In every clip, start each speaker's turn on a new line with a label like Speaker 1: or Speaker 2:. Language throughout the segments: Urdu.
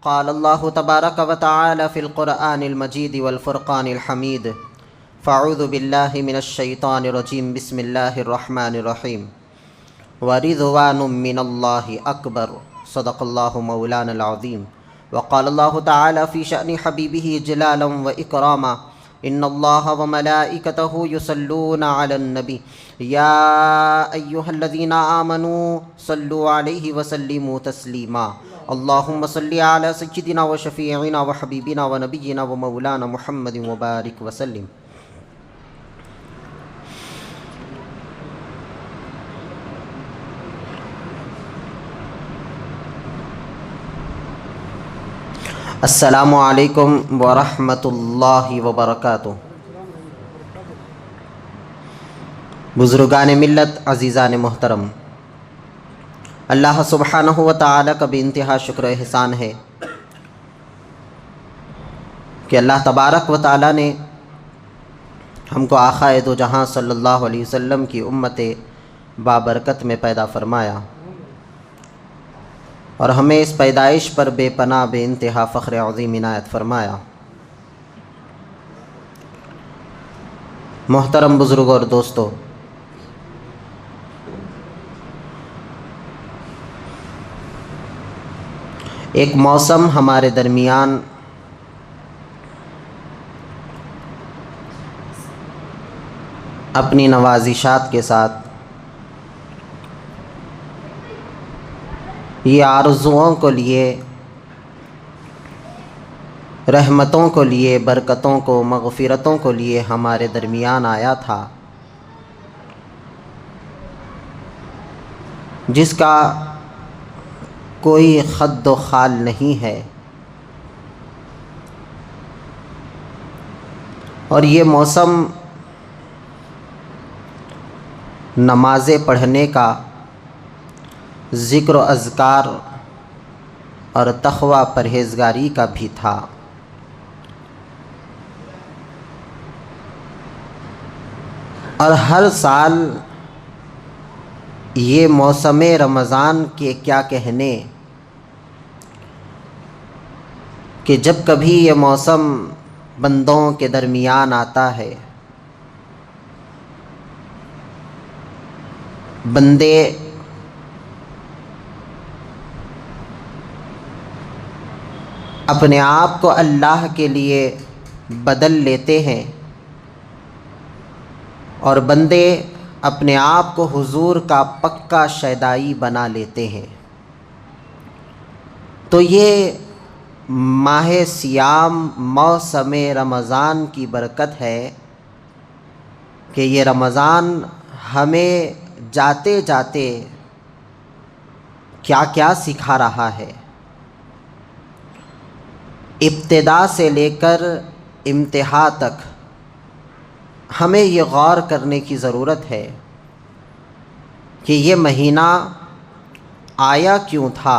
Speaker 1: قال الله تبارك وتعالى في القرآن المجيد والفرقان الحميد فأعوذ بالله من الشيطان الرجيم بسم الله الرحمن الرحيم ورضوان من الله أكبر صدق الله مولانا العظيم وقال الله تعالى في شأن حبيبه جلالا وإكراما إن الله وملائكته يصلون على النبي يا أيها الذين آمنوا صلوا عليه وسلموا تسليما اللهم صل على سيدنا وشفيعنا وحبيبنا ونبينا ومولانا محمد وبارك وسلم. السلام علیکم ورحمۃ اللہ وبرکاتہ. بزرگان ملت، عزیزان محترم، اللہ سبحانہ و تعالیٰ کا بے انتہا شکر و احسان ہے کہ اللہ تبارک و تعالیٰ نے ہم کو آقائے دو جہاں صلی اللہ علیہ وسلم کی امت بابرکت میں پیدا فرمایا اور ہمیں اس پیدائش پر بے پناہ بے انتہا فخر عظیم عنایت فرمایا. محترم بزرگ اور دوستو، ایک موسم ہمارے درمیان اپنی نوازشات کے ساتھ یہ آرزوؤں کو لیے، رحمتوں کو لیے، برکتوں کو، مغفرتوں کو لیے ہمارے درمیان آیا تھا، جس کا کوئی خد و خال نہیں ہے. اور یہ موسم نمازیں پڑھنے کا، ذکر و اذکار اور تقوی پرہیزگاری کا بھی تھا. اور ہر سال یہ موسم رمضان کے کیا کہنے کہ جب کبھی یہ موسم بندوں کے درمیان آتا ہے، بندے اپنے آپ کو اللہ کے لیے بدل لیتے ہیں اور بندے اپنے آپ کو حضور کا پکا شیدائی بنا لیتے ہیں. تو یہ ماہ صیام، موسم رمضان کی برکت ہے کہ یہ رمضان ہمیں جاتے جاتے کیا کیا سکھا رہا ہے. ابتدا سے لے کر انتہا تک ہمیں یہ غور کرنے کی ضرورت ہے کہ یہ مہینہ آیا کیوں تھا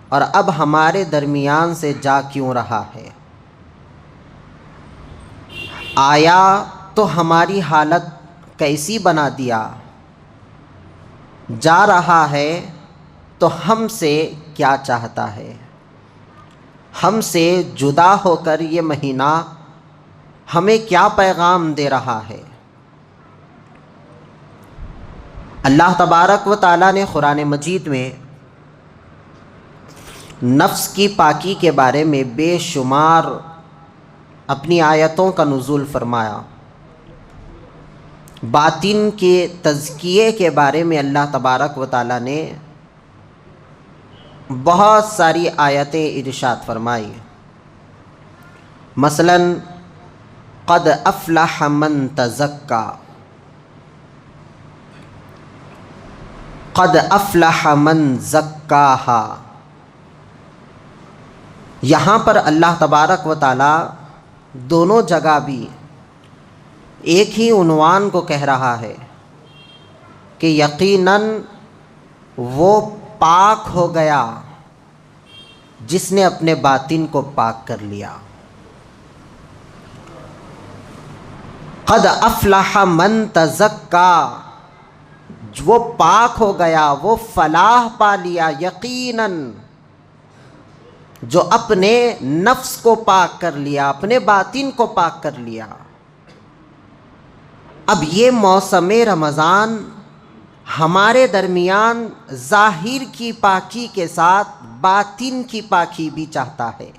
Speaker 1: اور اب ہمارے درمیان سے جا کیوں رہا ہے. آیا تو ہماری حالت کیسی بنا دیا، جا رہا ہے تو ہم سے کیا چاہتا ہے. ہم سے جدا ہو کر یہ مہینہ ہمیں کیا پیغام دے رہا ہے. اللہ تبارک و تعالیٰ نے قرآن مجید میں نفس کی پاکی کے بارے میں بے شمار اپنی آیتوں کا نزول فرمایا. باطن کے تزکیے کے بارے میں اللہ تبارک و تعالیٰ نے بہت ساری آیتیں ارشاد فرمائی. مثلا قد افلح من تزکا، قد افلح من زکاہا. یہاں پر اللہ تبارک و تعالی دونوں جگہ بھی ایک ہی عنوان کو کہہ رہا ہے کہ یقیناً وہ پاک ہو گیا جس نے اپنے باطن کو پاک کر لیا. قد افلح من تزکا، وہ پاک ہو گیا، وہ فلاح پا لیا. یقیناً جو اپنے نفس کو پاک کر لیا، اپنے باطن کو پاک کر لیا۔ اب یہ موسم رمضان ہمارے درمیان ظاہر کی پاکی کے ساتھ باطن کی پاکی بھی چاہتا ہے،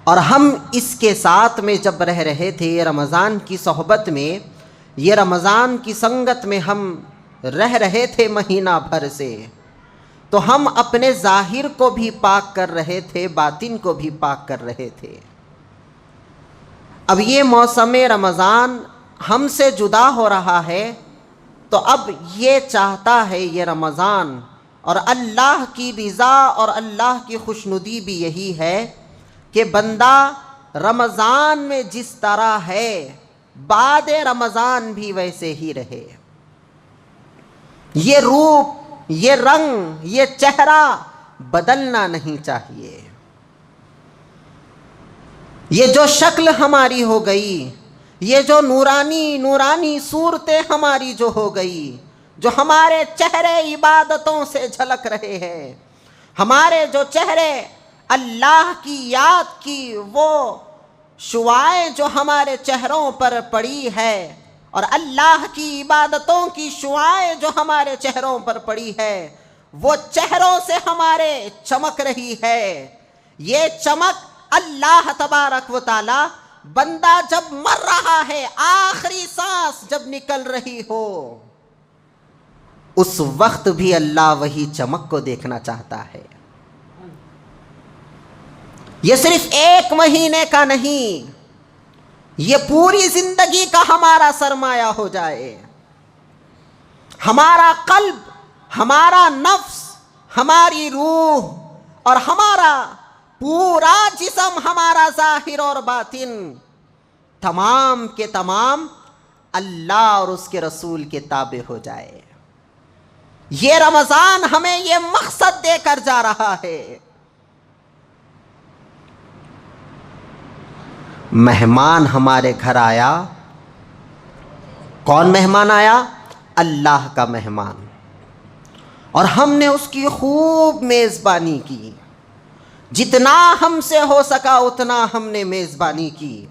Speaker 1: اور ہم اس کے ساتھ میں جب رہ رہے تھے، رمضان کی صحبت میں، یہ رمضان کی سنگت میں ہم رہ رہے تھے مہینہ بھر سے، تو ہم اپنے ظاہر کو بھی پاک کر رہے تھے، باطن کو بھی پاک کر رہے تھے۔ اب یہ موسم رمضان ہم سے جدا ہو رہا ہے، تو اب یہ چاہتا ہے یہ رمضان، اور اللہ کی رضا اور اللہ کی خوشنودی بھی یہی ہے کہ بندہ رمضان میں جس طرح ہے بعد رمضان بھی ویسے ہی رہے۔ یہ روپ، یہ رنگ، یہ چہرہ بدلنا نہیں چاہیے۔ یہ جو شکل ہماری ہو گئی، یہ جو نورانی صورتیں ہماری جو ہو گئی، جو ہمارے چہرے عبادتوں سے جھلک رہے ہیں، ہمارے جو چہرے اللہ کی یاد کی وہ شعاعیں جو ہمارے چہروں پر پڑی ہے، اور اللہ کی عبادتوں کی شعاعیں جو ہمارے چہروں پر پڑی ہے، وہ چہروں سے ہمارے چمک رہی ہے۔ یہ چمک اللہ تبارک و تعالی بندہ جب مر رہا ہے، آخری سانس جب نکل رہی ہو، اس وقت بھی اللہ وہی چمک کو دیکھنا چاہتا ہے۔ یہ صرف ایک مہینے کا نہیں، یہ پوری زندگی کا ہمارا سرمایہ ہو جائے۔ ہمارا قلب، ہمارا نفس، ہماری روح اور ہمارا پورا جسم، ہمارا ظاہر اور باطن، تمام کے تمام اللہ اور اس کے رسول کے تابع ہو جائے۔ یہ رمضان ہمیں یہ مقصد دے کر جا رہا ہے۔ مہمان ہمارے گھر آیا، کون مہمان آیا؟ اللہ کا مہمان، اور ہم نے اس کی خوب میزبانی کی، جتنا ہم سے ہو سکا اتنا ہم نے میزبانی کی،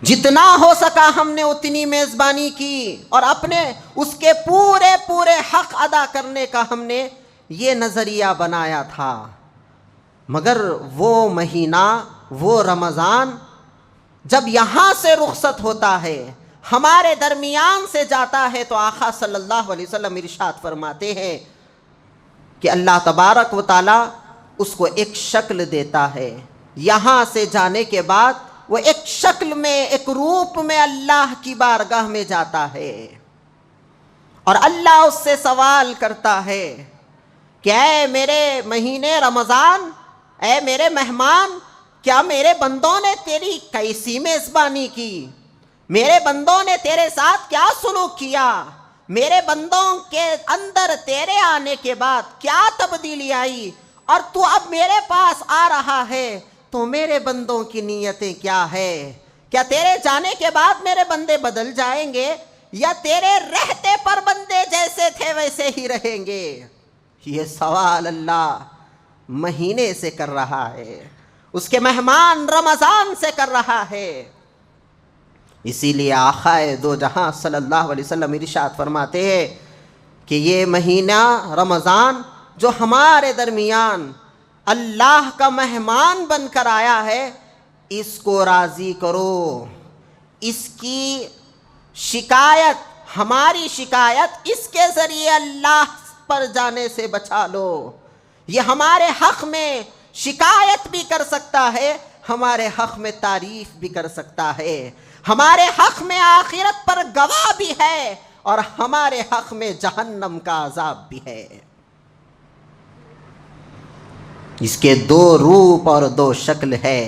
Speaker 1: جتنا ہو سکا ہم نے اتنی میزبانی کی، اور اپنے اس کے پورے حق ادا کرنے کا ہم نے یہ نظریہ بنایا تھا۔ مگر وہ مہینہ، وہ رمضان جب یہاں سے رخصت ہوتا ہے، ہمارے درمیان سے جاتا ہے، تو آقا صلی اللہ علیہ وسلم ارشاد فرماتے ہیں کہ اللہ تبارک و تعالی اس کو ایک شکل دیتا ہے۔ یہاں سے جانے کے بعد وہ ایک شکل میں، ایک روپ میں اللہ کی بارگاہ میں جاتا ہے، اور اللہ اس سے سوال کرتا ہے کہ اے میرے مہینے رمضان، اے میرے مہمان، کیا میرے بندوں نے تیری کیسی میزبانی کی؟ میرے بندوں نے تیرے ساتھ کیا سلوک کیا؟ میرے بندوں کے اندر تیرے آنے کے بعد کیا تبدیلی آئی؟ اور تو اب میرے پاس آ رہا ہے، تو میرے بندوں کی نیتیں کیا ہے؟ کیا تیرے جانے کے بعد میرے بندے بدل جائیں گے، یا تیرے رہتے پر بندے جیسے تھے ویسے ہی رہیں گے؟ یہ سوال اللہ مہینے سے کر رہا ہے، اس کے مہمان رمضان سے کر رہا ہے۔ اسی لیے آقا دو جہاں صلی اللہ علیہ وسلم ارشاد فرماتے ہیں کہ یہ مہینہ رمضان جو ہمارے درمیان اللہ کا مہمان بن کر آیا ہے، اس کو راضی کرو، اس کی شکایت، ہماری شکایت اس کے ذریعے اللہ پر جانے سے بچا لو۔ یہ ہمارے حق میں شکایت بھی کر سکتا ہے، ہمارے حق میں تعریف بھی کر سکتا ہے، ہمارے حق میں آخرت پر گواہ بھی ہے، اور ہمارے حق میں جہنم کا عذاب بھی ہے۔ اس کے دو روپ اور دو شکل ہے،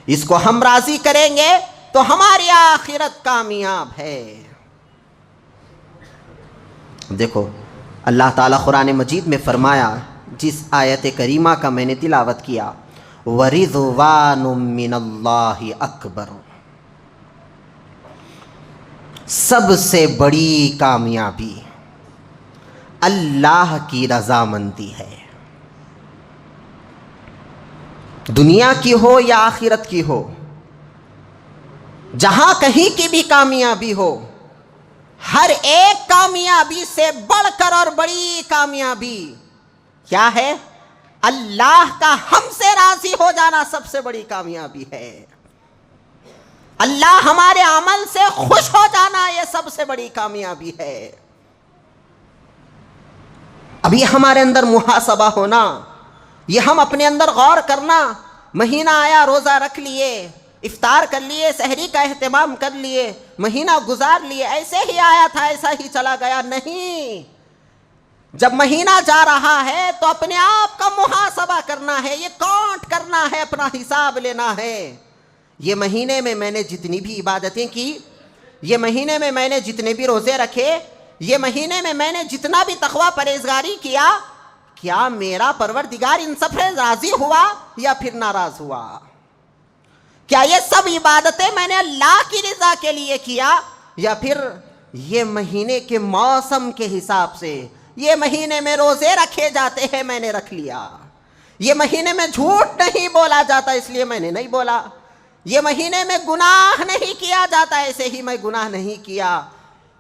Speaker 1: اس کو ہم راضی کریں گے تو ہماری آخرت کامیاب ہے۔ دیکھو اللہ تعالیٰ قرآن مجید میں فرمایا، جس آیت کریمہ کا میں نے تلاوت کیا، وَرِضْوَانٌ مِّنَ اللَّهِ أَكْبَرُ، سب سے بڑی کامیابی اللہ کی رضامندی ہے۔ دنیا کی ہو یا آخرت کی ہو، جہاں کہیں کی بھی کامیابی ہو، ہر ایک کامیابی سے بڑھ کر اور بڑی کامیابی کیا ہے؟ اللہ کا ہم سے راضی ہو جانا سب سے بڑی کامیابی ہے۔ اللہ ہمارے عمل سے خوش ہو جانا یہ سب سے بڑی کامیابی ہے۔ اب یہ ہمارے اندر محاسبہ ہونا، یہ ہم اپنے اندر غور کرنا، مہینہ آیا روزہ رکھ لیے، افطار کر لیے، سحری کا اہتمام کر لیے، مہینہ گزار لیے، ایسے ہی آیا تھا ایسا ہی چلا گیا، نہیں۔ جب مہینہ جا رہا ہے تو اپنے آپ کا محاسبہ کرنا ہے، یہ کاؤنٹ کرنا ہے، اپنا حساب لینا ہے۔ یہ مہینے میں میں نے جتنی بھی عبادتیں کی، یہ مہینے میں میں نے جتنے بھی روزے رکھے، یہ مہینے میں میں نے جتنا بھی تقویٰ پرہیزگاری کیا، کیا میرا پروردگار ان سب سے راضی ہوا یا پھر ناراض ہوا؟ کیا یہ سب عبادتیں میں نے اللہ کی رضا کے لیے کیا یا پھر یہ مہینے کے موسم کے حساب سے؟ یہ مہینے میں روزے رکھے جاتے ہیں میں نے رکھ لیا، یہ مہینے میں جھوٹ نہیں بولا جاتا اس لیے میں نے نہیں بولا، یہ مہینے میں گناہ نہیں کیا جاتا ایسے ہی میں گناہ نہیں کیا۔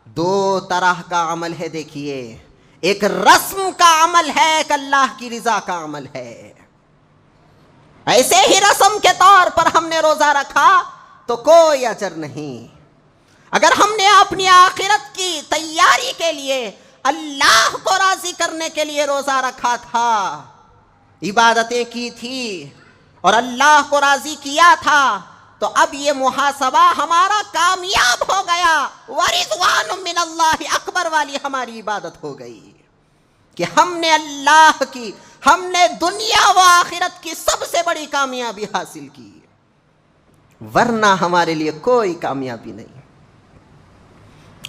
Speaker 1: دو طرح کا عمل ہے، دیکھیے، ایک رسم کا عمل ہے، ایک اللہ کی رضا کا عمل ہے۔ ایسے ہی رسم کے طور پر ہم نے روزہ رکھا تو کوئی اجر نہیں۔ اگر ہم نے اپنی آخرت کی تیاری کے لیے اللہ کو راضی کرنے کے لیے روزہ رکھا تھا، عبادتیں کی تھی اور اللہ کو راضی کیا تھا، تو اب یہ محاسبہ ہمارا کامیاب ہو گیا۔ وَرِضْوَانٌ مِّنَ اللَّهِ اکبر والی ہماری عبادت ہو گئی کہ ہم نے اللہ کی، ہم نے دنیا و آخرت کی سب سے بڑی کامیابی حاصل کی، ورنہ ہمارے لیے کوئی کامیابی نہیں۔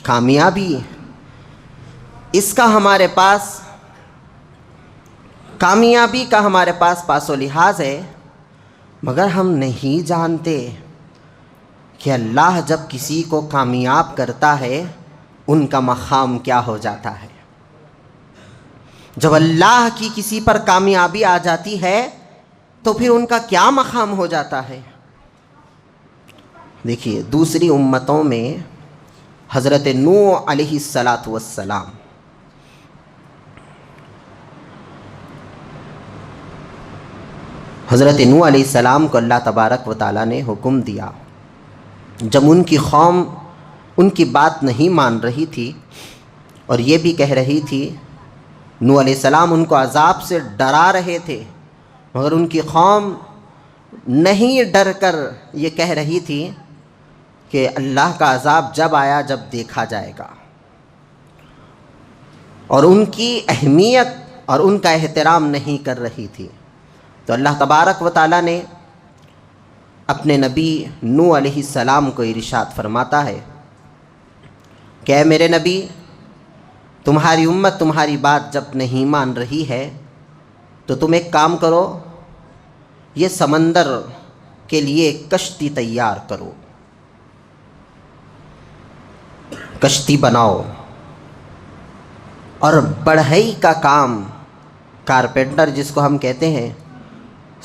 Speaker 1: کامیابی اس کا ہمارے پاس، کامیابی کا ہمارے پاس پاس و لحاظ ہے، مگر ہم نہیں جانتے کہ اللہ جب کسی کو کامیاب کرتا ہے ان کا مقام کیا ہو جاتا ہے۔ جب اللہ کی کسی پر کامیابی آ جاتی ہے تو پھر ان کا کیا مقام ہو جاتا ہے۔ دیکھیے، دوسری امتوں میں حضرت نوح علیہ السلام، حضرت نوح علیہ السلام کو اللہ تبارک و تعالیٰ نے حکم دیا، جب ان کی قوم ان کی بات نہیں مان رہی تھی اور یہ بھی کہہ رہی تھی، نوح علیہ السلام ان کو عذاب سے ڈرا رہے تھے، مگر ان کی قوم نہیں ڈر کر یہ کہہ رہی تھی کہ اللہ کا عذاب جب آیا جب دیکھا جائے گا، اور ان کی اہمیت اور ان کا احترام نہیں کر رہی تھی۔ تو اللہ تبارک و تعالیٰ نے اپنے نبی نوح علیہ السلام کو ارشاد فرماتا ہے کہ اے میرے نبی، تمہاری امت تمہاری بات جب نہیں مان رہی ہے تو تم ایک کام کرو، یہ سمندر کے لیے کشتی تیار کرو، کشتی بناؤ، اور بڑھئی کا کام، کارپینٹر جس کو ہم کہتے ہیں،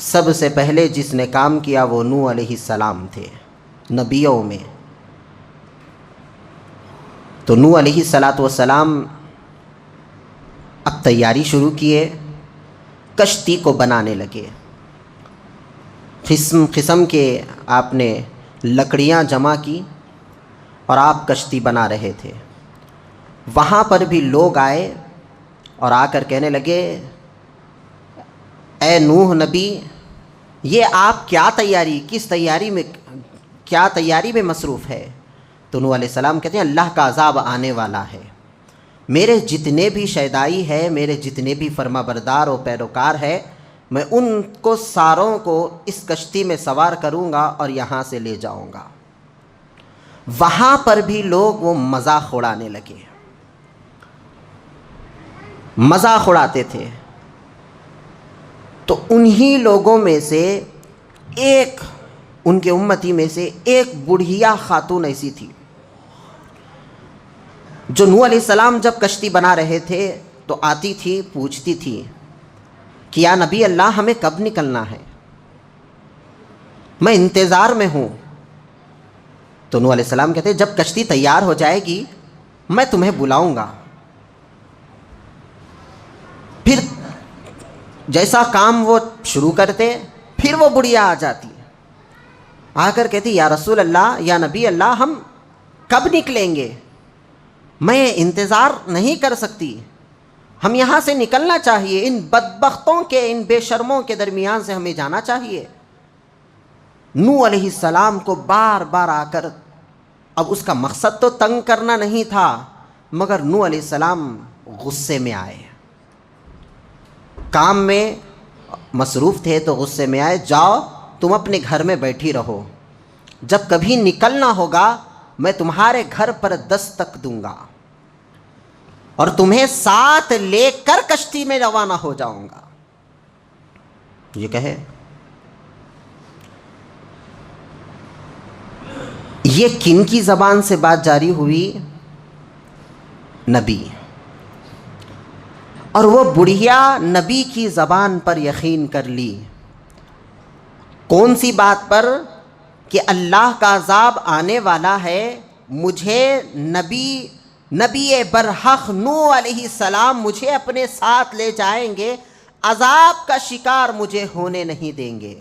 Speaker 1: سب سے پہلے جس نے کام کیا وہ نوح علیہ السلام تھے نبیوں میں۔ تو نوح علیہ السلام اب تیاری شروع کیے، کشتی کو بنانے لگے، قسم قسم کے آپ نے لکڑیاں جمع کی اور آپ کشتی بنا رہے تھے۔ وہاں پر بھی لوگ آئے اور آ کر کہنے لگے، اے نوح نبی، یہ آپ کیا تیاری، کیا تیاری میں مصروف ہے؟ تو نوح علیہ السلام کہتے ہیں، اللہ کا عذاب آنے والا ہے، میرے جتنے بھی شیدائی ہے، میرے جتنے بھی فرما بردار و پیروکار ہے، میں ان کو ساروں کو اس کشتی میں سوار کروں گا اور یہاں سے لے جاؤں گا۔ وہاں پر بھی لوگ وہ مذاق اڑانے لگے، مذاق اڑاتے تھے۔ تو انہی لوگوں میں سے ایک، ان کے امتی میں سے ایک بڑھیا خاتون ایسی تھی جو نوح علیہ السلام جب کشتی بنا رہے تھے تو آتی تھی، پوچھتی تھی کہ یا نبی اللہ، ہمیں کب نکلنا ہے؟ میں انتظار میں ہوں. تو نوح علیہ السلام کہتے جب کشتی تیار ہو جائے گی میں تمہیں بلاؤں گا. پھر جیسا کام وہ شروع کرتے پھر وہ بڑھیا آ جاتی, آ کر کہتی یا رسول اللہ, یا نبی اللہ, ہم کب نکلیں گے؟ میں انتظار نہیں کر سکتی, ہم یہاں سے نکلنا چاہیے, ان بدبختوں کے, ان بے شرموں کے درمیان سے ہمیں جانا چاہیے. نوح علیہ السلام کو بار بار آ کر, اب اس کا مقصد تو تنگ کرنا نہیں تھا, مگر نوح علیہ السلام غصے میں آئے, کام میں مصروف تھے تو غصے میں آئے. جاؤ تم اپنے گھر میں بیٹھی رہو, جب کبھی نکلنا ہوگا میں تمہارے گھر پر دستک دوں گا اور تمہیں ساتھ لے کر کشتی میں روانہ ہو جاؤں گا. یہ کہے, یہ کن کی زبان سے بات جاری ہوئی؟ نبی. اور وہ بڑھیا نبی کی زبان پر یقین کر لی. کون سی بات پر؟ کہ اللہ کا عذاب آنے والا ہے, مجھے نبی برحق نوح علیہ السلام مجھے اپنے ساتھ لے جائیں گے, عذاب کا شکار مجھے ہونے نہیں دیں گے.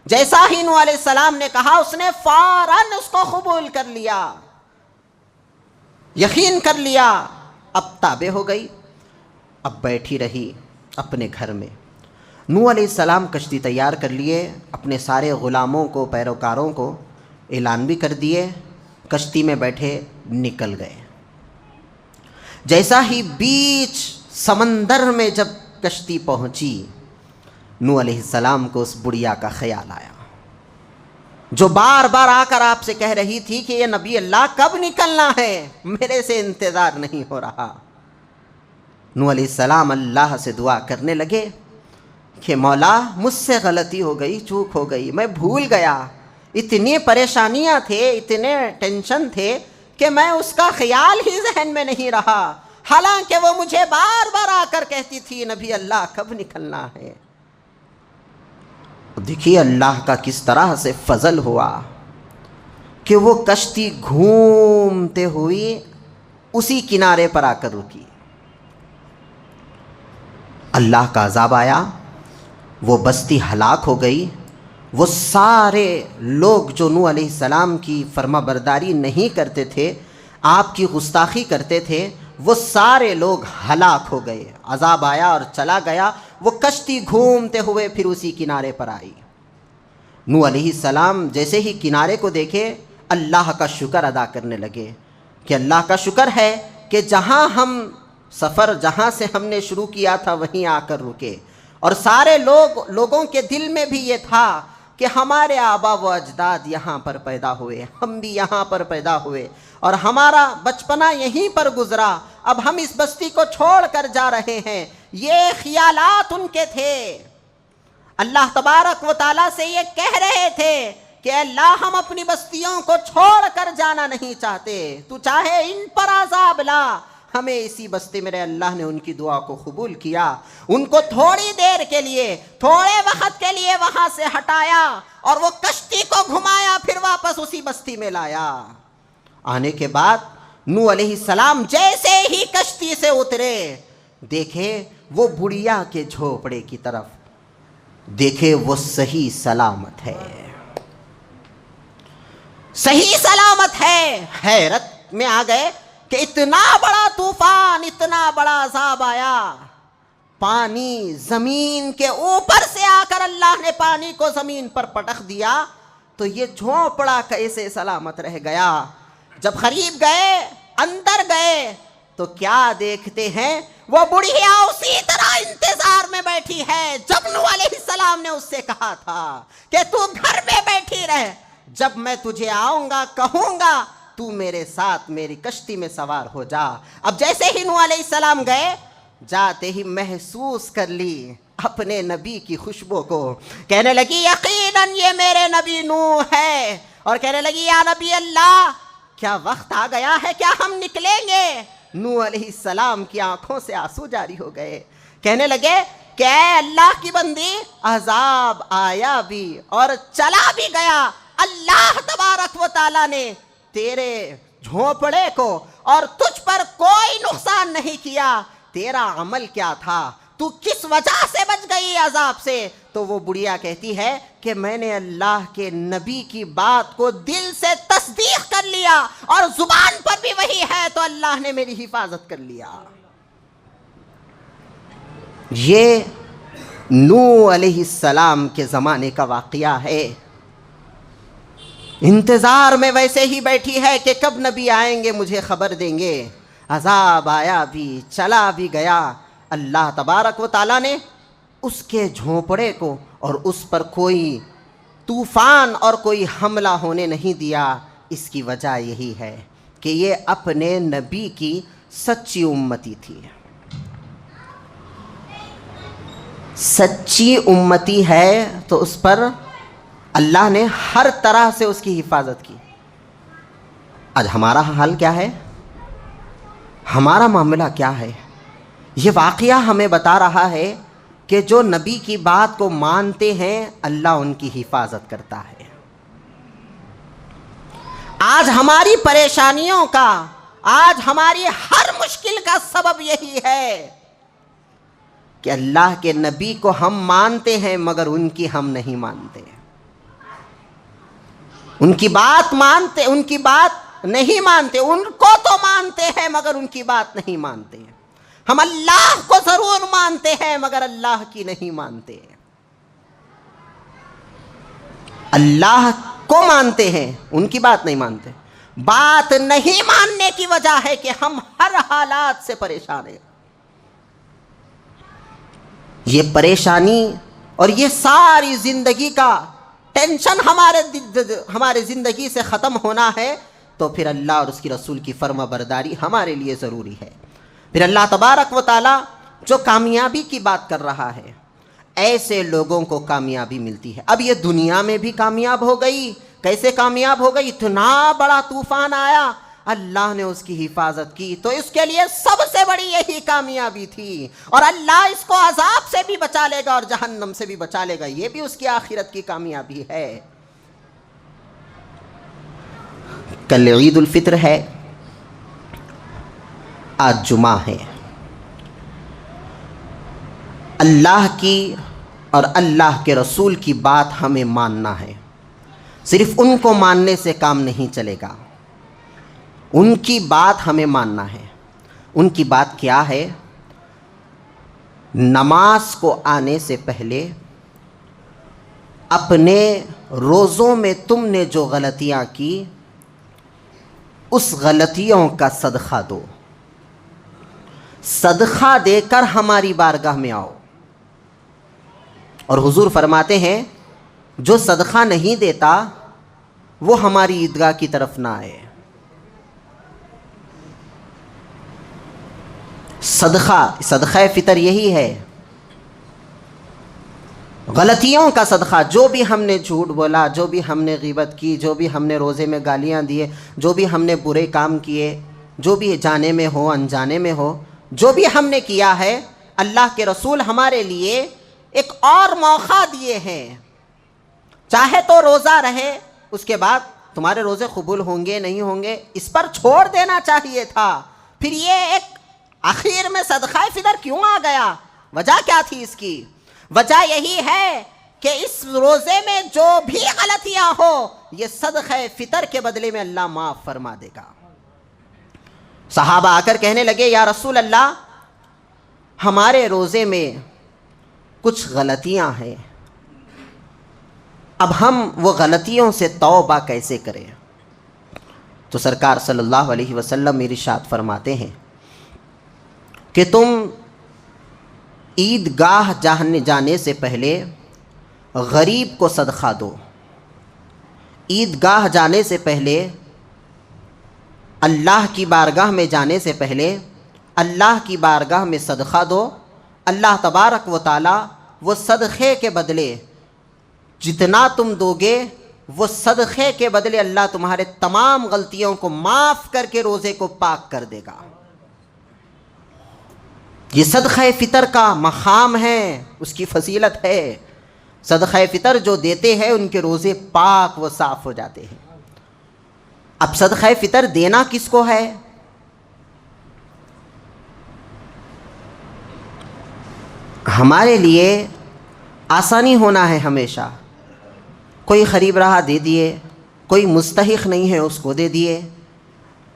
Speaker 1: جیسا ہی نوح علیہ السلام نے کہا اس نے فوراً اس کو قبول کر لیا, یقین کر لیا, اب تابع ہو گئی, اب بیٹھی رہی اپنے گھر میں. نوح علیہ السلام کشتی تیار کر لیے, اپنے سارے غلاموں کو, پیروکاروں کو اعلان بھی کر دیے, کشتی میں بیٹھے نکل گئے. جیسا ہی بیچ سمندر میں جب کشتی پہنچی, نوح علیہ السلام کو اس بڑھیا کا خیال آیا جو بار بار آ کر آپ سے کہہ رہی تھی کہ یہ نبی اللہ کب نکلنا ہے, میرے سے انتظار نہیں ہو رہا. نوح علیہ السلام اللہ سے دعا کرنے لگے کہ مولا مجھ سے غلطی ہو گئی, چوک ہو گئی, میں بھول گیا, اتنی پریشانیاں تھے, اتنے ٹینشن تھے کہ میں اس کا خیال ہی ذہن میں نہیں رہا, حالانکہ وہ مجھے بار بار آ کر کہتی تھی نبی اللہ کب نکلنا ہے. دیکھیے اللہ کا کس طرح سے فضل ہوا کہ وہ کشتی گھومتے ہوئی اسی کنارے پر آ کر رکی. اللہ کا عذاب آیا, وہ بستی ہلاک ہو گئی. وہ سارے لوگ جو نوح علیہ السلام کی فرما برداری نہیں کرتے تھے, آپ کی گستاخی کرتے تھے, وہ سارے لوگ ہلاک ہو گئے. عذاب آیا اور چلا گیا, وہ کشتی گھومتے ہوئے پھر اسی کنارے پر آئی. نوح علیہ السلام جیسے ہی کنارے کو دیکھے اللہ کا شکر ادا کرنے لگے کہ اللہ کا شکر ہے کہ جہاں ہم سفر, جہاں سے ہم نے شروع کیا تھا وہیں آ کر رکے. اور سارے لوگوں کے دل میں بھی یہ تھا کہ ہمارے آبا و اجداد یہاں پر پیدا ہوئے, ہم بھی یہاں پر پیدا ہوئے, اور ہمارا بچپنا یہیں پر گزرا, اب ہم اس بستی کو چھوڑ کر جا رہے ہیں. یہ خیالات ان کے تھے. اللہ تبارک و تعالیٰ سے یہ کہہ رہے تھے کہ اللہ ہم اپنی بستیوں کو چھوڑ کر جانا نہیں چاہتے, تو چاہے ان پر عذاب لا, ہمیں اسی بستی میرے اللہ نے ان کی دعا کو قبول کیا. ان کو تھوڑی دیر کے لیے, تھوڑے وقت کے لیے وہاں سے ہٹایا اور وہ کشتی کو گھمایا, پھر واپس اسی بستی میں لایا. آنے کے بعد نوح علیہ السلام جیسے ہی کشتی سے اترے, دیکھے وہ بڑھیا کے جھوپڑے کی طرف, دیکھے وہ صحیح سلامت ہے, صحیح سلامت ہے. حیرت میں آ گئے کہ اتنا بڑا طوفان, اتنا بڑا عذاب آیا, پانی زمین کے اوپر سے آ کر اللہ نے پانی کو زمین پر پٹخ دیا, تو یہ جھونپڑا کیسے سلامت رہ گیا. جب قریب گئے, اندر گئے, تو کیا دیکھتے ہیں, وہ بڑھیا اسی طرح انتظار میں بیٹھی ہے جب نوح علیہ السلام نے اس سے کہا تھا کہ تو گھر میں بیٹھی رہ, جب میں تجھے آؤں گا کہوں گا تو میرے ساتھ میری کشتی میں سوار ہو جا. اب جیسے ہی نوح علیہ السلام گئے, جاتے ہی محسوس کر لی اپنے نبی کی خوشبو کو, کہنے لگی یقیناً یہ میرے نبی نوح ہے, اور کہنے لگی یا نبی اللہ کیا وقت آ گیا ہے, کیا ہم نکلیں گے؟ نوح علیہ السلام کی آنکھوں سے آنسو جاری ہو گئے, کہنے لگے کہ اے اللہ کی بندی عذاب آیا بھی اور چلا بھی گیا، اللہ تبارک و تعالیٰ نے تیرے جھونپڑے کو اور تجھ پر کوئی نقصان نہیں کیا، تیرا عمل کیا تھا، تو کس وجہ سے بچ گئی عذاب سے؟ تو وہ بڑھیا کہتی ہے کہ میں نے اللہ کے نبی کی بات کو دل سے تصدیق کر لیا اور زبان پر بھی وہی ہے تو اللہ نے میری حفاظت کر لیا۔ یہ نوح علیہ السلام کے زمانے کا واقعہ ہے۔ انتظار میں ویسے ہی بیٹھی ہے کہ کب نبی آئیں گے مجھے خبر دیں گے۔ عذاب آیا بھی چلا بھی گیا، اللہ تبارک و تعالیٰ نے اس کے جھونپڑے کو اور اس پر کوئی طوفان اور کوئی حملہ ہونے نہیں دیا۔ اس کی وجہ یہی ہے کہ یہ اپنے نبی کی سچی امتی تھی۔ سچی امتی ہے تو اس پر اللہ نے ہر طرح سے اس کی حفاظت کی۔ آج ہمارا حال کیا ہے؟ ہمارا معاملہ کیا ہے؟ یہ واقعہ ہمیں بتا رہا ہے کہ جو نبی کی بات کو مانتے ہیں اللہ ان کی حفاظت کرتا ہے۔ آج ہماری پریشانیوں کا، آج ہماری ہر مشکل کا سبب یہی ہے کہ اللہ کے نبی کو ہم مانتے ہیں مگر ان کی ہم نہیں مانتے، ان کی بات مانتے، ان کی بات نہیں مانتے، ان کو تو مانتے ہیں مگر ان کی بات نہیں مانتے۔ ہم اللہ کو ضرور مانتے ہیں مگر اللہ کی نہیں مانتے۔ اللہ کو مانتے ہیں، ان کی بات نہیں مانتے۔ بات نہیں ماننے کی وجہ ہے کہ ہم ہر حالات سے پریشان ہیں۔ یہ پریشانی اور یہ ساری زندگی کا ٹینشن ہمارے زندگی سے ختم ہونا ہے تو پھر اللہ اور اس کی رسول کی فرما برداری ہمارے لیے ضروری ہے۔ پھر اللہ تبارک و تعالیٰ جو کامیابی کی بات کر رہا ہے، ایسے لوگوں کو کامیابی ملتی ہے۔ اب یہ دنیا میں بھی کامیاب ہو گئی۔ کیسے کامیاب ہو گئی؟ اتنا بڑا طوفان آیا، اللہ نے اس کی حفاظت کی، تو اس کے لیے سب سے بڑی یہی کامیابی تھی، اور اللہ اس کو عذاب سے بھی بچا لے گا اور جہنم سے بھی بچا لے گا، یہ بھی اس کی آخرت کی کامیابی ہے۔ کل عید الفطر ہے، آج جمعہ ہے۔ اللہ کی اور اللہ کے رسول کی بات ہمیں ماننا ہے۔ صرف ان کو ماننے سے کام نہیں چلے گا، ان کی بات ہمیں ماننا ہے۔ ان کی بات کیا ہے؟ نماز کو آنے سے پہلے اپنے روزوں میں تم نے جو غلطیاں کی اس غلطیوں کا صدقہ دو، صدقہ دے کر ہماری بارگاہ میں آؤ۔ اور حضور فرماتے ہیں جو صدقہ نہیں دیتا وہ ہماری عیدگاہ کی طرف نہ آئے۔ صدقہ فطر یہی ہے، غلطیوں کا صدقہ۔ جو بھی ہم نے جھوٹ بولا، جو بھی ہم نے غیبت کی، جو بھی ہم نے روزے میں گالیاں دیے، جو بھی ہم نے برے کام کیے، جو بھی جانے میں ہو انجانے میں ہو، جو بھی ہم نے کیا ہے، اللہ کے رسول ہمارے لیے ایک اور موقع دیے ہیں۔ چاہے تو روزہ رہے، اس کے بعد تمہارے روزے قبول ہوں گے نہیں ہوں گے اس پر چھوڑ دینا چاہیے تھا۔ پھر یہ ایک آخر میں صدقہ فطر کیوں آ گیا؟ وجہ کیا تھی اس کی؟ وجہ یہی ہے کہ اس روزے میں جو بھی غلطیاں ہو یہ صدقہ فطر کے بدلے میں اللہ معاف فرما دے گا۔ صحابہ آ کر کہنے لگے یا رسول اللہ ہمارے روزے میں کچھ غلطیاں ہیں، اب ہم وہ غلطیوں سے توبہ کیسے کریں؟ تو سرکار صلی اللہ علیہ وسلم ارشاد فرماتے ہیں کہ تم عیدگاہ جانے سے پہلے غریب کو صدقہ دو، عیدگاہ جانے سے پہلے، اللہ کی بارگاہ میں جانے سے پہلے اللہ کی بارگاہ میں صدقہ دو۔ اللہ تبارک و تعالی وہ صدقے کے بدلے جتنا تم دو گے وہ صدقے کے بدلے اللہ تمہارے تمام غلطیوں کو معاف کر کے روزے کو پاک کر دے گا۔ یہ صدقہ فطر کا مقام ہے، اس کی فضیلت ہے۔ صدقہ فطر جو دیتے ہیں ان کے روزے پاک و صاف ہو جاتے ہیں۔ اب صدقہ فطر دینا کس کو ہے؟ ہمارے لیے آسانی ہونا ہے ہمیشہ۔ کوئی غریب رہا دے دیے، کوئی مستحق نہیں ہے اس کو دے دیے،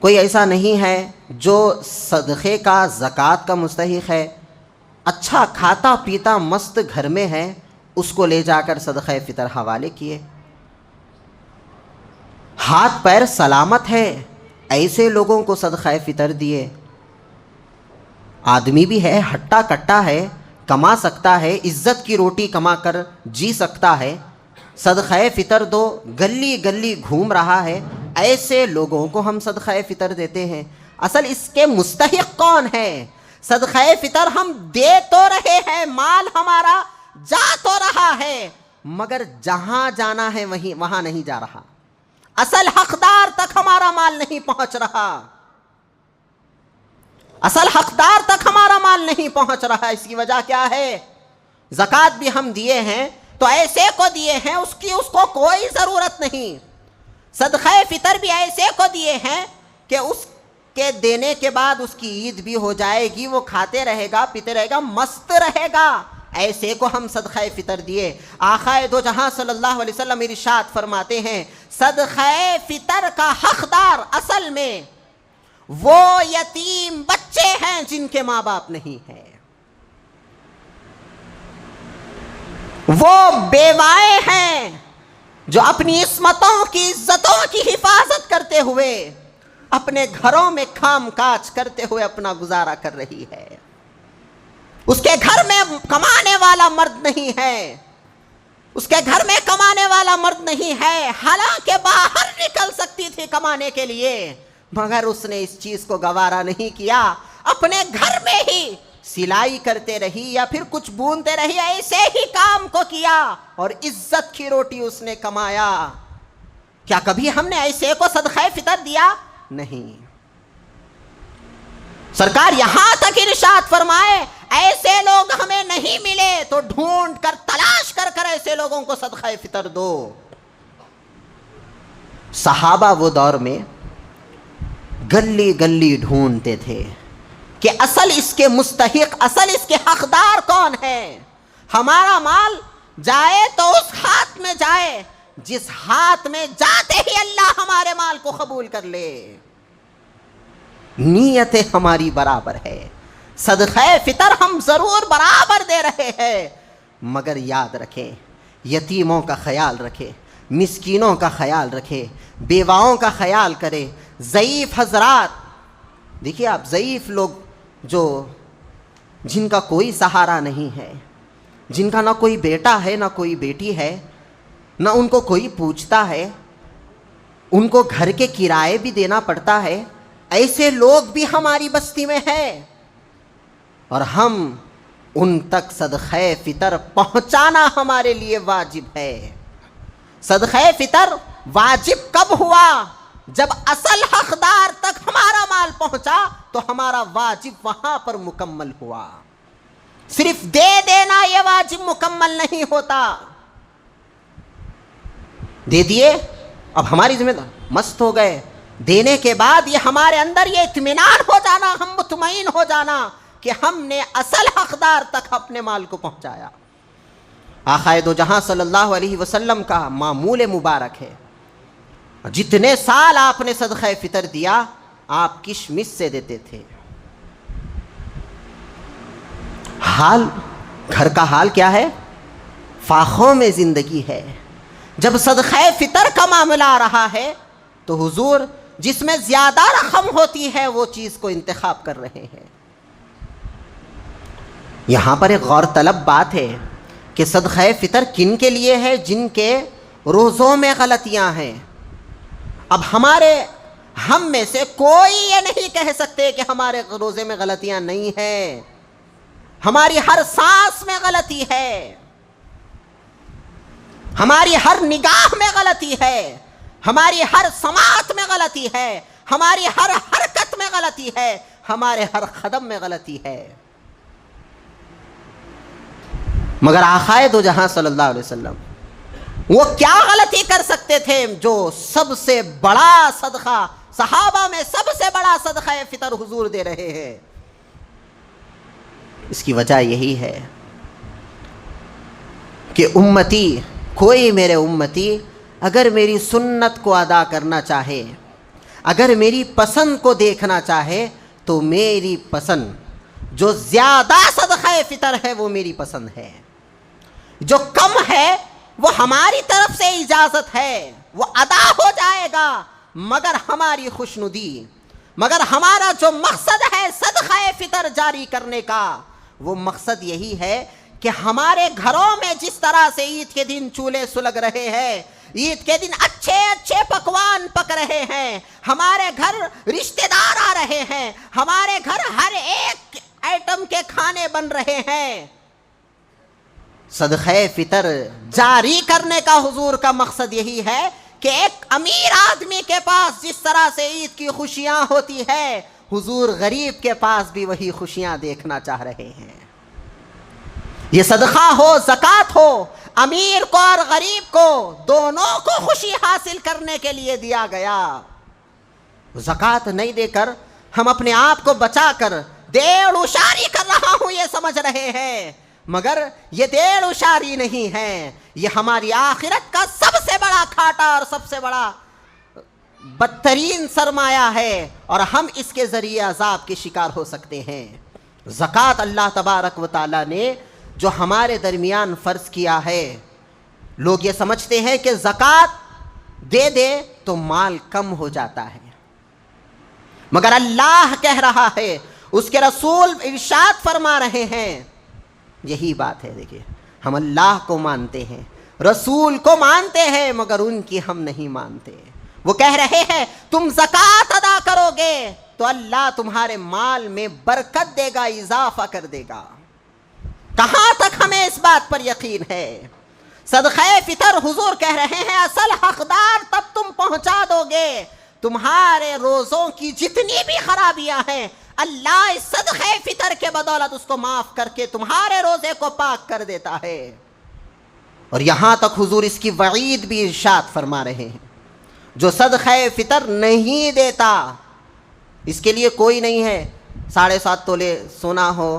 Speaker 1: کوئی ایسا نہیں ہے جو صدقے کا زکوٰۃ کا مستحق ہے، اچھا کھاتا پیتا مست گھر میں ہے، اس کو لے جا کر صدقہ فطر حوالے کیے۔ ہاتھ پیر سلامت ہے، ایسے لوگوں کو صدقہ فطر دیے۔ آدمی بھی ہے، ہٹا کٹا ہے، کما سکتا ہے، عزت کی روٹی کما کر جی سکتا ہے، صدقہ فطر دو، گلی گلی گھوم رہا ہے، ایسے لوگوں کو ہم صدقہ فطر دیتے ہیں۔ اصل اس کے مستحق کون ہے؟ صدقہ فطر ہم دے تو رہے ہیں، مال ہمارا جا تو رہا ہے، مگر جہاں جانا ہے وہاں نہیں جا رہا، اصل حقدار تک ہمارا مال نہیں پہنچ رہا، اصل حقدار تک ہمارا مال نہیں پہنچ رہا۔ اس کی وجہ کیا ہے؟ زکوٰۃ بھی ہم دیے ہیں تو ایسے کو دیے ہیں اس کو کوئی ضرورت نہیں، صدقہ فطر بھی ایسے کو دیے ہیں کہ اس کے دینے کے بعد اس کی عید بھی ہو جائے گی، وہ کھاتے رہے گا، پیتے رہے گا، مست رہے گا، ایسے کو ہم صدقہ فطر دیے۔ آقا دو جہاں صلی اللہ علیہ وسلم ارشاد فرماتے ہیں، صدقہ فطر کا حقدار اصل میں وہ یتیم بچے ہیں جن کے ماں باپ نہیں ہیں، وہ بیوائیں ہیں جو اپنی عصمتوں کی عزتوں کی حفاظت کرتے ہوئے اپنے گھروں میں کام کاج کرتے ہوئے اپنا گزارا کر رہی ہے، اس کے گھر میں کمانے والا مرد نہیں ہے، اس کے گھر میں کمانے والا مرد نہیں ہے، حالانکہ باہر نکل سکتی تھی کمانے کے لیے، مگر اس نے اس چیز کو گوارا نہیں کیا، اپنے گھر میں ہی سلائی کرتے رہی یا پھر کچھ بونتے رہی، ایسے ہی کام کو کیا اور عزت کی روٹی اس نے کمایا۔ کیا کبھی ہم نے ایسے کو صدقہ فطر دیا؟ نہیں۔ سرکار یہاں تک ارشاد فرمائے ایسے لوگ ہمیں نہیں ملے تو ڈھونڈ کر تلاش کر کر ایسے لوگوں کو صدقہ فطر دو۔ صحابہ وہ دور میں گلی گلی ڈھونڈتے تھے کہ اصل اس کے مستحق، اصل اس کے حقدار کون ہے؟ ہمارا مال جائے تو اس ہاتھ میں جائے جس ہاتھ میں جاتے ہی اللہ ہمارے مال کو قبول کر لے۔ نیت ہماری برابر ہے، صدقہ فطر ہم ضرور برابر دے رہے ہیں، مگر یاد رکھیں، یتیموں کا خیال رکھیں، مسکینوں کا خیال رکھیں، بیواؤں کا خیال کریں، ضعیف حضرات۔ دیکھیے آپ، ضعیف لوگ جن کا کوئی سہارا نہیں ہے، جن کا نہ کوئی بیٹا ہے نہ کوئی بیٹی ہے، نہ ان کو کوئی پوچھتا ہے، ان کو گھر کے کرائے بھی دینا پڑتا ہے، ایسے لوگ بھی ہماری بستی میں ہیں اور ہم ان تک صدقہ فطر پہنچانا ہمارے لیے واجب ہے۔ صدقہ فطر واجب کب ہوا؟ جب اصل حقدار تک ہمارا مال پہنچا تو ہمارا واجب وہاں پر مکمل ہوا۔ صرف دے دینا یہ واجب مکمل نہیں ہوتا۔ دے دیے، اب ہماری ذمہ داری، مست ہو گئے، دینے کے بعد یہ ہمارے اندر یہ اطمینان ہو جانا، ہم مطمئن ہو جانا کہ ہم نے اصل حقدار تک اپنے مال کو پہنچایا۔ آقا دو جہاں صلی اللہ علیہ وسلم کا معمول مبارک ہے، جتنے سال آپ نے صدقہ فطر دیا آپ کشمش سے دیتے تھے۔ حال گھر کا حال کیا ہے؟ فاخوں میں زندگی ہے۔ جب صدقہ فطر کا معاملہ آ رہا ہے تو حضور جس میں زیادہ رقم ہوتی ہے وہ چیز کو انتخاب کر رہے ہیں۔ یہاں پر ایک غور طلب بات ہے کہ صدقہ فطر کن کے لیے ہے؟ جن کے روزوں میں غلطیاں ہیں۔ اب ہم میں سے کوئی یہ نہیں کہہ سکتے کہ ہمارے روزے میں غلطیاں نہیں ہیں، ہماری ہر سانس میں غلطی ہے، ہماری ہر نگاہ میں غلطی ہے، ہماری ہر سماعت میں غلطی ہے، ہماری ہر حرکت میں غلطی ہے، ہمارے ہر قدم میں غلطی ہے۔ مگر آقائے دو جہاں صلی اللہ علیہ وسلم وہ کیا غلطی کر سکتے تھے جو سب سے بڑا صدقہ صحابہ میں سب سے بڑا صدقہ فطر حضور دے رہے ہیں؟ اس کی وجہ یہی ہے کہ امتی، کوئی میرے امتی اگر میری سنت کو ادا کرنا چاہے، اگر میری پسند کو دیکھنا چاہے، تو میری پسند جو زیادہ صدقہ فطر ہے وہ میری پسند ہے، جو کم ہے وہ ہماری طرف سے اجازت ہے، وہ ادا ہو جائے گا، مگر ہماری خوشنودی، مگر ہمارا جو مقصد ہے صدقہ فطر جاری کرنے کا، وہ مقصد یہی ہے کہ ہمارے گھروں میں جس طرح سے عید کے دن چولہے سلگ رہے ہیں، عید کے دن اچھے اچھے پکوان پک رہے ہیں، ہمارے گھر رشتہ دار آ رہے ہیں، ہمارے گھر ہر ایک آئٹم کے کھانے بن رہے ہیں، صدقہ فطر جاری کرنے کا حضور کا مقصد یہی ہے کہ ایک امیر آدمی کے پاس جس طرح سے عید کی خوشیاں ہوتی ہے، حضور غریب کے پاس بھی وہی خوشیاں دیکھنا چاہ رہے ہیں۔ یہ صدقہ ہو، زکوٰۃ ہو، امیر کو اور غریب کو دونوں کو خوشی حاصل کرنے کے لیے دیا گیا۔ زکوٰۃ نہیں دے کر ہم اپنے آپ کو بچا کر دیڑ اشاری کر رہا ہوں یہ سمجھ رہے ہیں، مگر یہ دیڑ اشاری نہیں ہے، یہ ہماری آخرت کا سب سے بڑا کھاٹا اور سب سے بڑا بدترین سرمایہ ہے، اور ہم اس کے ذریعے عذاب کے شکار ہو سکتے ہیں۔ زکوٰۃ اللہ تبارک و تعالیٰ نے جو ہمارے درمیان فرض کیا ہے، لوگ یہ سمجھتے ہیں کہ زکوٰۃ دے دے تو مال کم ہو جاتا ہے، مگر اللہ کہہ رہا ہے، اس کے رسول ارشاد فرما رہے ہیں، یہی بات ہے۔ دیکھیے، ہم اللہ کو مانتے ہیں، رسول کو مانتے ہیں، مگر ان کی ہم نہیں مانتے۔ وہ کہہ رہے ہیں تم زکوٰۃ ادا کرو گے تو اللہ تمہارے مال میں برکت دے گا، اضافہ کر دے گا۔ کہاں تک ہمیں اس بات پر یقین ہے؟ صدقہ فطر حضور کہہ رہے ہیں اصل حقدار تب تم پہنچا دو گے، تمہارے روزوں کی جتنی بھی خرابیاں ہیں اللہ اس صدقہ فطر کے بدولت اس کو معاف کر کے تمہارے روزے کو پاک کر دیتا ہے۔ اور یہاں تک حضور اس کی وعید بھی ارشاد فرما رہے ہیں، جو صدقہ فطر نہیں دیتا اس کے لیے کوئی نہیں ہے 7.5 تولے سونا ہو،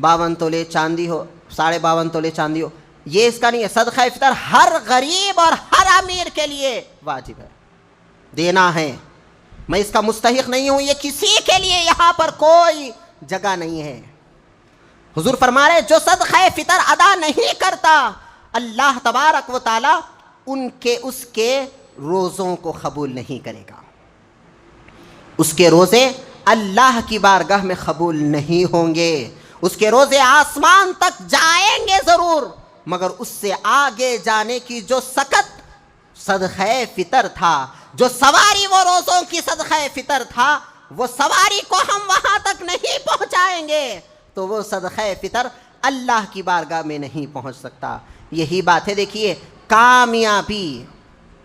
Speaker 1: 52 تولے چاندی ہو، 52.5 تولے چاندی ہو، یہ اس کا نہیں ہے۔ صدقہ فطر ہر غریب اور ہر امیر کے لیے واجب ہے، دینا ہے۔ میں اس کا مستحق نہیں ہوں، یہ کسی کے لیے یہاں پر کوئی جگہ نہیں ہے۔ حضور فرما رہے جو صدقہ فطر ادا نہیں کرتا اللہ تبارک و تعالی اس کے روزوں کو قبول نہیں کرے گا، اس کے روزے اللہ کی بارگاہ میں قبول نہیں ہوں گے، اس کے روزے آسمان تک جائیں گے ضرور، مگر اس سے آگے جانے کی جو سکت صدقہ فطر تھا، جو سواری وہ روزوں کی صدقہ فطر تھا، وہ سواری کو ہم وہاں تک نہیں پہنچائیں گے تو وہ صدقہ فطر اللہ کی بارگاہ میں نہیں پہنچ سکتا۔ یہی بات ہے، دیکھیے کامیابی،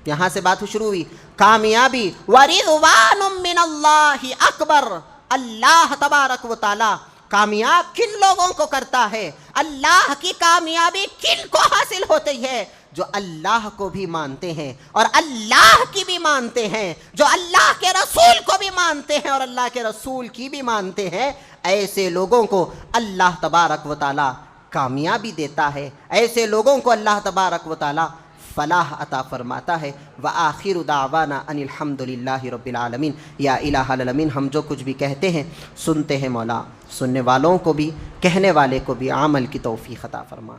Speaker 1: یہاں سے بات شروع ہوئی، کامیابی وَرِضْوَانٌ مِّنَ اللَّهِ اکبر، اللہ تبارک و تعالی کامیاب کن لوگوں کو کرتا ہے؟ اللہ کی کامیابی کن کو حاصل ہوتی ہے؟ جو اللہ کو بھی مانتے ہیں اور اللہ کی بھی مانتے ہیں، جو اللہ کے رسول کو بھی مانتے ہیں اور اللہ کے رسول کی بھی مانتے ہیں، ایسے لوگوں کو اللہ تبارک و تعالی کامیابی دیتا ہے، ایسے لوگوں کو اللہ تبارک و تعالی فلاح عطا فرماتا ہے۔ وآخر دعوانا ان الحمد للہ رب العالمین۔ یا الہ العالمین، ہم جو کچھ بھی کہتے ہیں سنتے ہیں مولا، سننے والوں کو بھی، کہنے والے کو بھی عمل کی توفیق عطا فرما۔